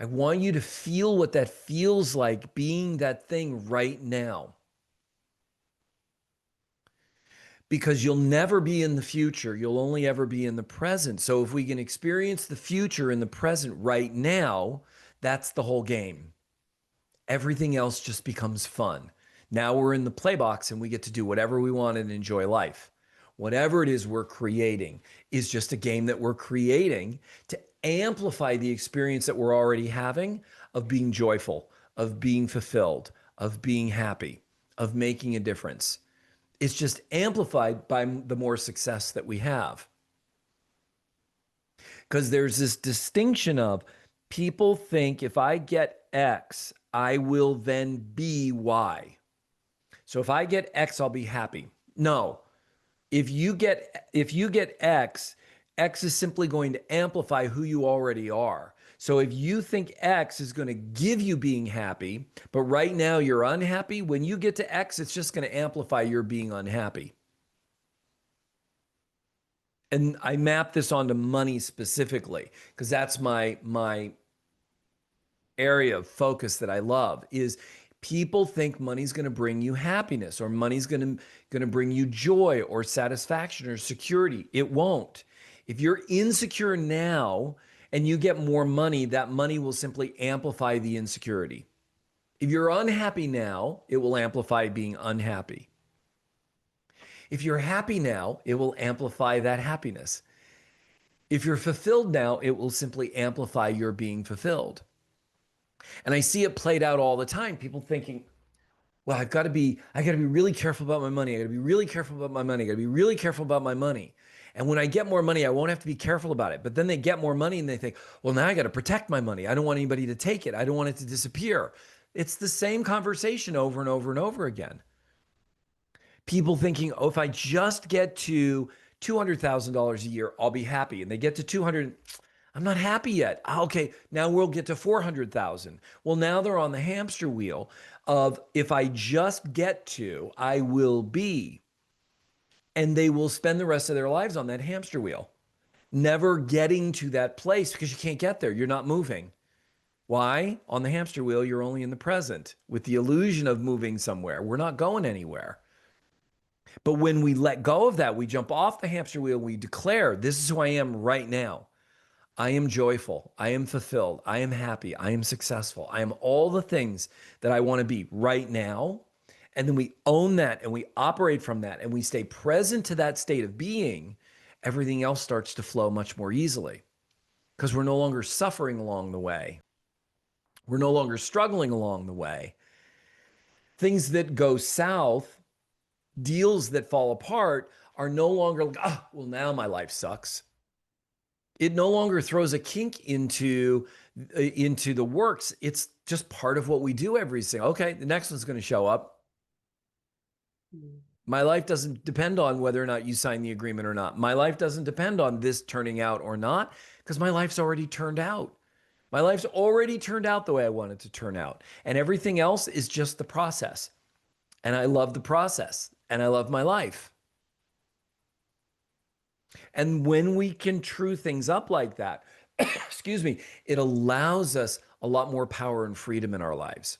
I want you to feel what that feels like being that thing right now. Because you'll never be in the future. You'll only ever be in the present. So if we can experience the future in the present right now, that's the whole game. Everything else just becomes fun. Now we're in the play box and we get to do whatever we want and enjoy life. Whatever it is we're creating is just a game that we're creating to amplify the experience that we're already having of being joyful, of being fulfilled, of being happy, of making a difference. It's just amplified by the more success that we have. Because there's this distinction of people think if I get X, I will then be Y. So if I get X, I'll be happy. No. If you get X, X is simply going to amplify who you already are. So if you think X is going to give you being happy, but right now you're unhappy, when you get to X, it's just going to amplify your being unhappy. And I map this onto money specifically because that's my area of focus that I love is people think money's going to bring you happiness or money's going to bring you joy or satisfaction or security. It won't. If you're insecure now and you get more money, that money will simply amplify the insecurity. If you're unhappy now, it will amplify being unhappy. If you're happy now, it will amplify that happiness. If you're fulfilled now, it will simply amplify your being fulfilled. And I see it played out all the time. People thinking, well, I got to be really careful about my money. I got to be really careful about my money. I got to be really careful about my money. And when I get more money, I won't have to be careful about it. But then they get more money and they think, well, now I got to protect my money. I don't want anybody to take it. I don't want it to disappear. It's the same conversation over and over and over again. People thinking, oh, if I just get to $200,000 a year, I'll be happy. And they get to 200, I'm not happy yet. Okay, now we'll get to 400,000. Well, now they're on the hamster wheel of if I just get to, I will be. And they will spend the rest of their lives on that hamster wheel, never getting to that place because you can't get there. You're not moving. Why? On the hamster wheel, you're only in the present with the illusion of moving somewhere. We're not going anywhere. But when we let go of that, we jump off the hamster wheel, we declare, this is who I am right now. I am joyful. I am fulfilled. I am happy. I am successful. I am all the things that I want to be right now. And then we own that and we operate from that and we stay present to that state of being. Everything else starts to flow much more easily because we're no longer suffering along the way. We're no longer struggling along the way. Things that go south, deals that fall apart are no longer like, oh, well, now my life sucks. It no longer throws a kink into the works. It's just part of what we do every single. Okay, the next one's going to show up. My life doesn't depend on whether or not you sign the agreement or not. My life doesn't depend on this turning out or not because my life's already turned out. My life's already turned out the way I want it to turn out. And everything else is just the process. And I love the process and I love my life. And when we can true things up like that, excuse me, it allows us a lot more power and freedom in our lives.